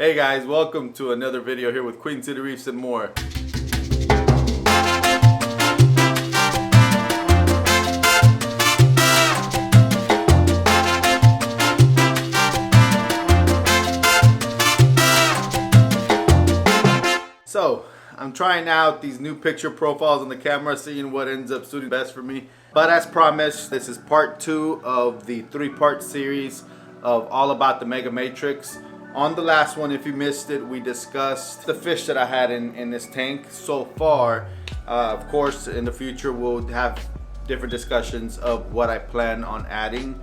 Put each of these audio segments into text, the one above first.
Hey guys, welcome to another video here with Queen City Reefs and more. So, I'm trying out these new picture profiles on the camera, seeing what ends up suiting best for me. But as promised, this is part 2 of the 3-part series of all about the Mega Matrix. On the last one, if you missed it, we discussed the fish that I had in this tank so far. Of course, in the future, we'll have different discussions of what I plan on adding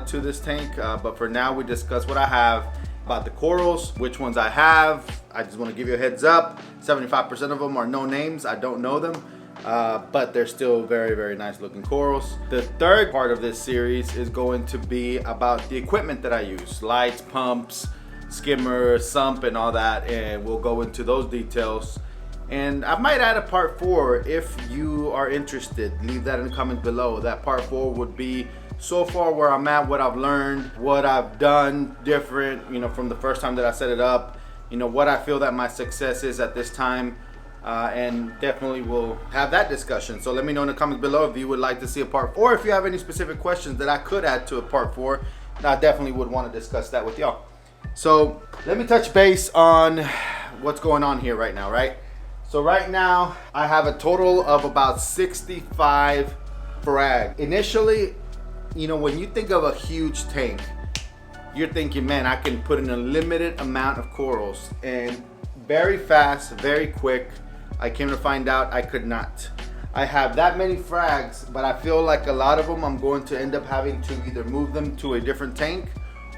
to this tank. But for now, we discussed what I have about the corals, which ones I have. I just want to give you a heads up. 75% of them are no names. I don't know them. But they're still very, very nice looking corals. The third part of this series is going to be about the equipment that I use. Lights, pumps, skimmer, sump, and all that, and we'll go into those details. And I might add a part 4 if you are interested. Leave that in the comments below. That part 4 would be so far where I'm at, what I've learned, what I've done different, from the first time that I set it up, what I feel that my success is at this time, and definitely we'll have that discussion. So let me know in the comments below if you would like to see a part 4, or if you have any specific questions that I could add to a part 4. I definitely would want to discuss that with y'all. So let me touch base on what's going on here right now, right? So right now I have a total of about 65 frags. Initially, when you think of a huge tank, you're thinking, man, I can put in a limited amount of corals, and very fast, very quick, I came to find out I could not. I have that many frags, but I feel like a lot of them I'm going to end up having to either move them to a different tank,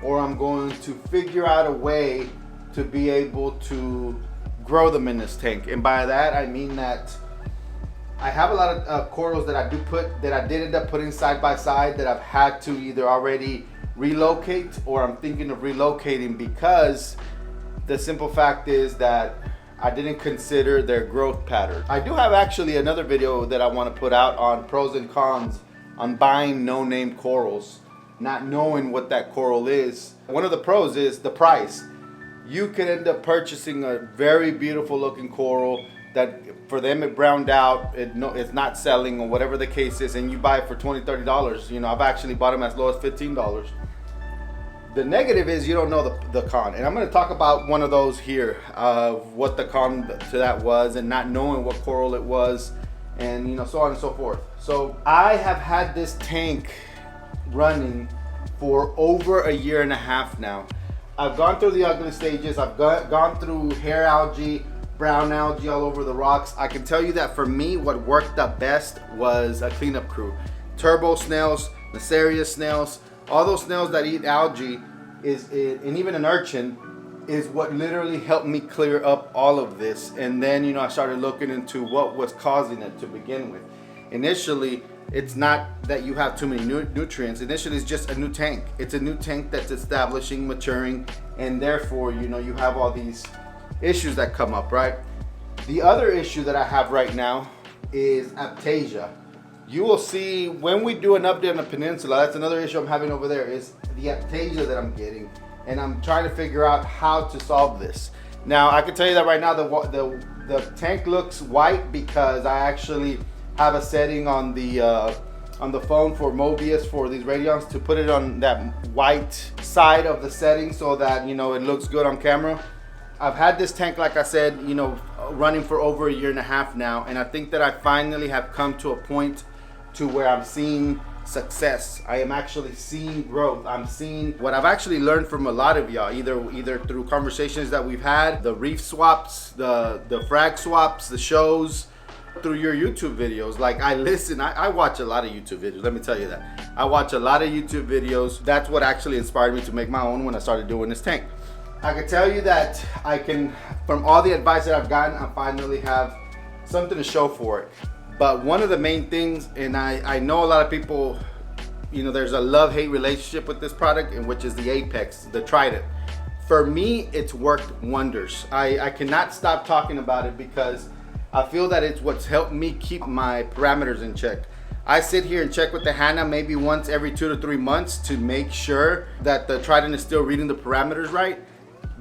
or I'm going to figure out a way to be able to grow them in this tank. And by that I mean that I have a lot of corals that I did end up putting side by side that I've had to either already relocate, or I'm thinking of relocating, because the simple fact is that I didn't consider their growth pattern. I do have actually another video that I want to put out on pros and cons on buying no-name corals, not knowing what that coral is. One of the pros is the price. You could end up purchasing a very beautiful looking coral that for them it browned out, it's not selling, or whatever the case is, and you buy it for $20, $30. I've actually bought them as low as $15. The negative is you don't know the con, and I'm going to talk about one of those here, of what the con to that was, and not knowing what coral it was, and so on and so forth. So I have had this tank running for over a year and a half now. I've gone through the ugly stages. I've gone through hair algae, brown algae all over the rocks. I can tell you that for me, what worked the best was a cleanup crew. Turbo snails, Nacerius snails, all those snails that eat algae, and even an urchin, is what literally helped me clear up all of this. And then I started looking into what was causing it to begin with. Initially, it's not that you have too many nutrients. Initially, it's just a new tank. It's a new tank that's establishing, maturing, and therefore, you have all these issues that come up, right? The other issue that I have right now is aptasia. You will see when we do an update on the peninsula, that's another issue I'm having over there, is the aptasia that I'm getting, and I'm trying to figure out how to solve this. Now, I can tell you that right now the tank looks white because I actually have a setting on the phone for Mobius for these radions to put it on that white side of the setting so that it looks good on camera. I've had this tank, like I said, running for over a year and a half now, and I think that I finally have come to a point to where I'm seeing success. I am actually seeing growth. I'm seeing what I've actually learned from a lot of y'all, either through conversations that we've had, the reef swaps, the frag swaps, the shows, through your YouTube videos. Like I watch a lot of YouTube videos, let me tell you that. I watch a lot of YouTube videos. That's what actually inspired me to make my own when I started doing this tank. I can tell you that from all the advice that I've gotten, I finally have something to show for it. But one of the main things, and I know a lot of people, there's a love-hate relationship with this product, and which is the Apex, the Trident. For me, it's worked wonders. I cannot stop talking about it because I feel that it's what's helped me keep my parameters in check. I sit here and check with the Hannah maybe once every 2 to 3 months to make sure that the Trident is still reading the parameters right.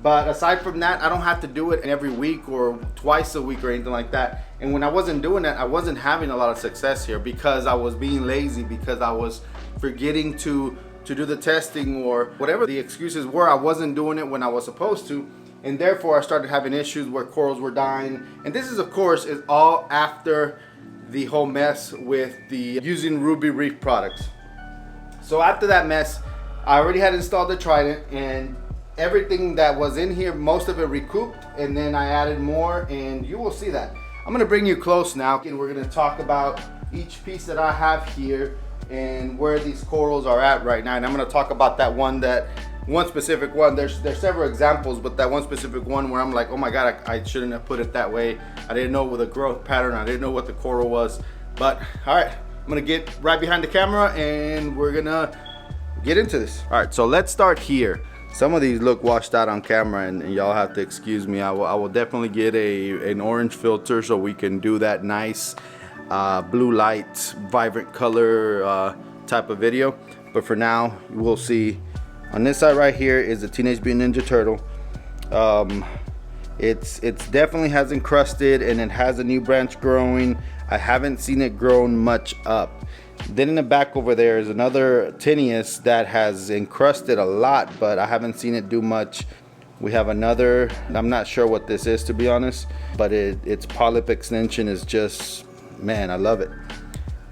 But aside from that, I don't have to do it every week or twice a week or anything like that. And when I wasn't doing that, I wasn't having a lot of success here because I was being lazy, because I was forgetting to do the testing, or whatever the excuses were. I wasn't doing it when I was supposed to. And therefore I started having issues where corals were dying. And this is, of course, is all after the whole mess with the using Ruby Reef products. So after that mess, I already had installed the Trident, and everything that was in here, most of it recouped, and then I added more, and you will see that. I'm gonna bring you close now, and we're gonna talk about each piece that I have here and where these corals are at right now. And I'm gonna talk about that one specific one. There's several examples, but that one specific one where I'm like, oh my God, I shouldn't have put it that way. I didn't know what the growth pattern, I didn't know what the coral was. But all right, I'm gonna get right behind the camera and we're gonna get into this. All right, so let's start here. Some of these look washed out on camera, and y'all have to excuse me. I will definitely get an orange filter so we can do that nice blue light, vibrant color type of video. But for now, we'll see. On this side right here is the Teenage Mutant Ninja Turtle. It's definitely has encrusted, and it has a new branch growing. I haven't seen it grown much up. Then in the back over there is another Tinius that has encrusted a lot, but I haven't seen it do much. We have another, I'm not sure what this is, to be honest, but its polyp extension is just, man, I love it.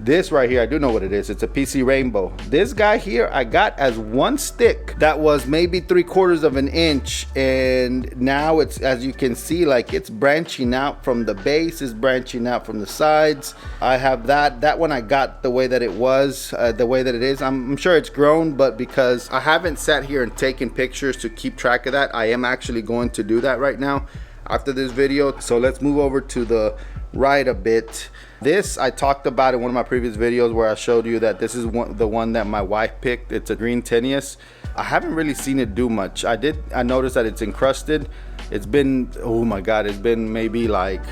This right here, I do know what it is. It's a PC Rainbow. This guy here, I got as one stick that was maybe 3/4 of an inch, and now it's, as you can see, like it's branching out from the base, is branching out from the sides. I have that one I got the way that it was, the way that it is. I'm sure it's grown, but because I haven't sat here and taken pictures to keep track of that, I am actually going to do that right now after this video. So let's move over to the right a bit. This I talked about in one of my previous videos where I showed you that this is the one that my wife picked. It's a green Tinius. I haven't really seen it do much. I noticed that it's encrusted. It's been, oh my God, it's been maybe like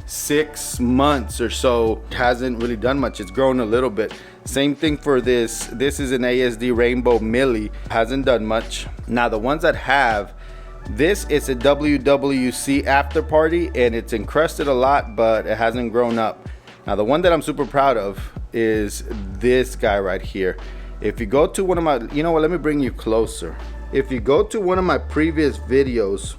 6 months or so. It hasn't really done much. It's grown a little bit. Same thing for this. This is an ASD Rainbow Millie. Hasn't done much. Now the ones that have, this is a WWC after party, and it's encrusted a lot, but it hasn't grown up. Now the one that I'm super proud of is this guy right here. If you go to one of my, you know what, let me bring you closer. If you go to one of my previous videos,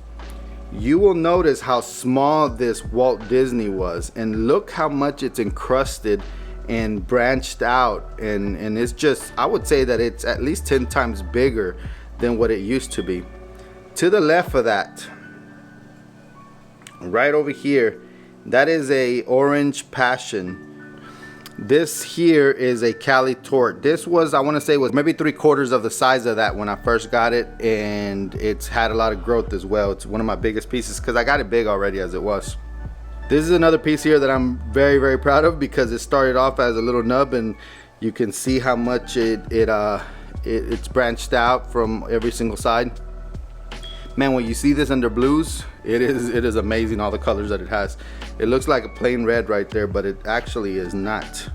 you will notice how small this Walt Disney was, and look how much it's encrusted and branched out, and it's just, I would say that it's at least 10 times bigger than what it used to be. To the left of that, right over here, that is a orange passion. This here is a Cali Tort. This was, I want to say, was maybe 3/4 of the size of that when I first got it, and it's had a lot of growth as well. It's one of my biggest pieces because I got it big already as it was. This is another piece here that I'm very, very proud of because it started off as a little nub, and you can see how much it's branched out from every single side. Man, when you see this under blues, it is amazing, all the colors that it has. It looks like a plain red right there, but it actually is not.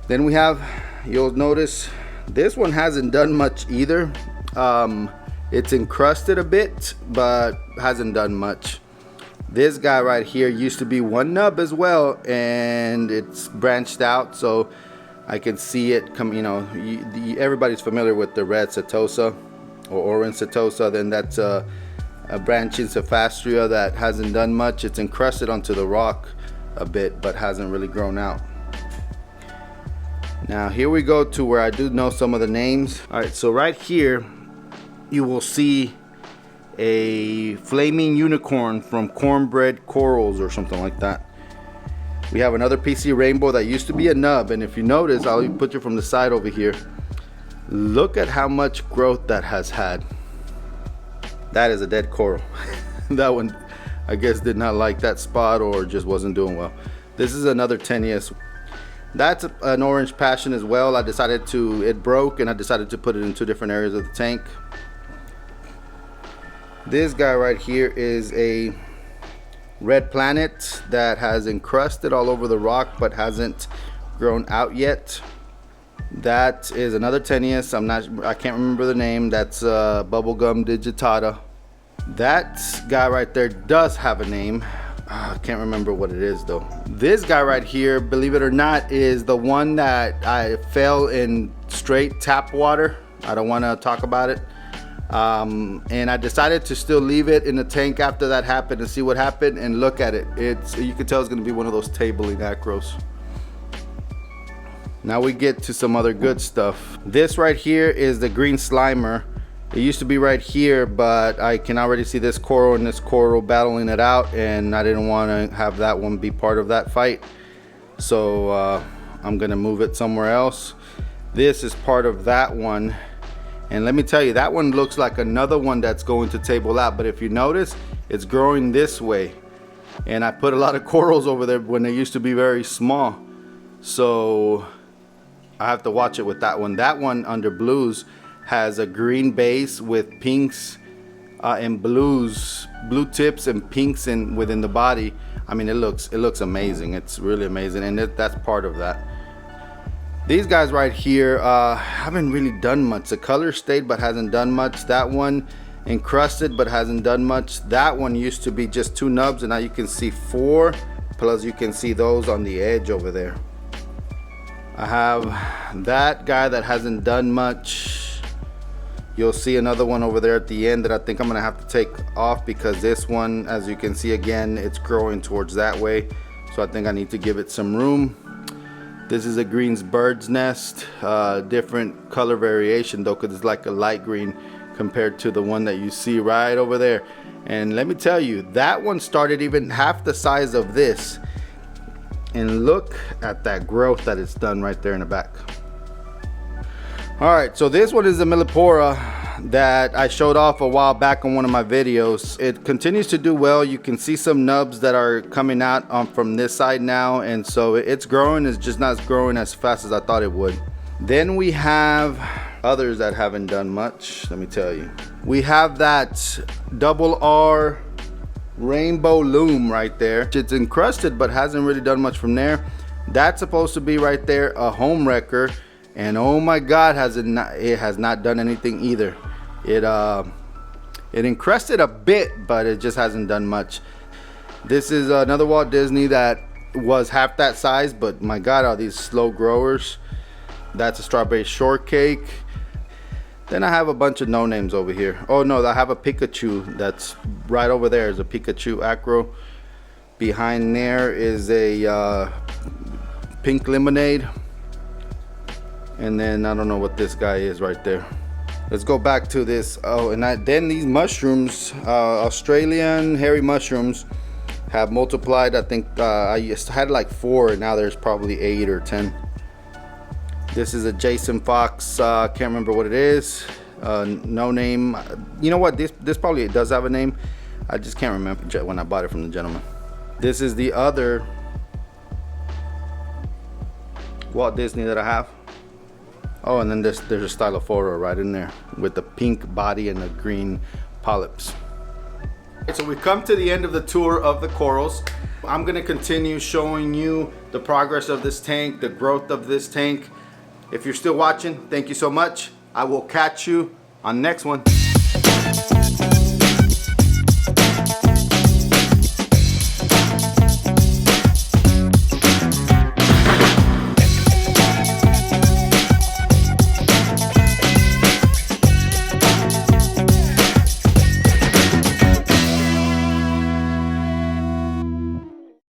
Then we have, you'll notice, this one hasn't done much either. It's encrusted a bit, but hasn't done much. This guy right here used to be one nub as well, and it's branched out, so I can see it come, you know, everybody's familiar with the red Setosa or orange Setosa. Then that's a branching Cephastria that hasn't done much. It's encrusted onto the rock a bit, but hasn't really grown out. Now here we go to where I do know some of the names. All right, so right here you will see a flaming unicorn from Cornbread Corals or something like that. We have another PC Rainbow that used to be a nub, and if you notice, I'll put you from the side over here. Look at how much growth that has had. That is a dead coral. That one, I guess, did not like that spot or just wasn't doing well. This is another Tenius. That's an orange passion as well. It broke, and I decided to put it in 2 different areas of the tank. This guy right here is a red planet that has encrusted all over the rock but hasn't grown out yet. That is another Tenuis. I can't remember the name. That's Bubblegum digitata. That guy right there does have a name. I can't remember what it is though. This guy right here, believe it or not, is the one that I fell in straight tap water. I don't want to talk about it. And I decided to still leave it in the tank after that happened and see what happened, and look at it. You can tell it's going to be one of those tabling acros. Now we get to some other good stuff. This right here is the green slimer. It used to be right here, but I can already see this coral and this coral battling it out, and I didn't want to have that one be part of that fight. So I'm gonna move it somewhere else. This is part of that one. And let me tell you, that one looks like another one that's going to table out. But if you notice, it's growing this way. And I put a lot of corals over there when they used to be very small. So I have to watch it with that one. That one under blues has a green base with pinks and blues, blue tips and pinks within the body. I mean, it looks amazing. It's really amazing, and that's part of that. These guys right here haven't really done much. The color stayed but hasn't done much. That one encrusted but hasn't done much. That one used to be just 2 nubs, and now you can see 4, plus you can see those on the edge over there. I have that guy that hasn't done much. You'll see another one over there at the end that I think I'm gonna have to take off, because this one, as you can see again, it's growing towards that way. So I think I need to give it some room. This is a green's bird's nest, different color variation though, because it's like a light green compared to the one that you see right over there. And let me tell you, that one started even half the size of this. And look at that growth that it's done right there in the back. All right, so this one is the Millipora that I showed off a while back on one of my videos. It continues to do well. You can see some nubs that are coming out from this side now, and so it's growing. It's just not growing as fast as I thought it would. Then we have others that haven't done much. Let me tell you, we have that double R rainbow loom right there. It's encrusted but hasn't really done much from there. That's supposed to be right there a home wrecker. And oh my God, it has not done anything either. It encrusted a bit, but it just hasn't done much. This is another Walt Disney that was half that size, but my God, are these slow growers. That's a strawberry shortcake. Then I have a bunch of no names over here. Oh no, I have a Pikachu that's right over there. Is a Pikachu acro. Behind there is a pink lemonade. And then I don't know what this guy is right there. Let's go back to this. Oh, and then these mushrooms, Australian hairy mushrooms, have multiplied. I think I just had like 4, and now there's probably 8 or 10. This is a Jason Fox. Can't remember what it is. No name. You know what? This probably does have a name. I just can't remember when I bought it from the gentleman. This is the other Walt Disney that I have. Oh, and then there's a Stylophora right in there with the pink body and the green polyps. So we've come to the end of the tour of the corals. I'm gonna continue showing you the progress of this tank, the growth of this tank. If you're still watching, thank you so much. I will catch you on the next one.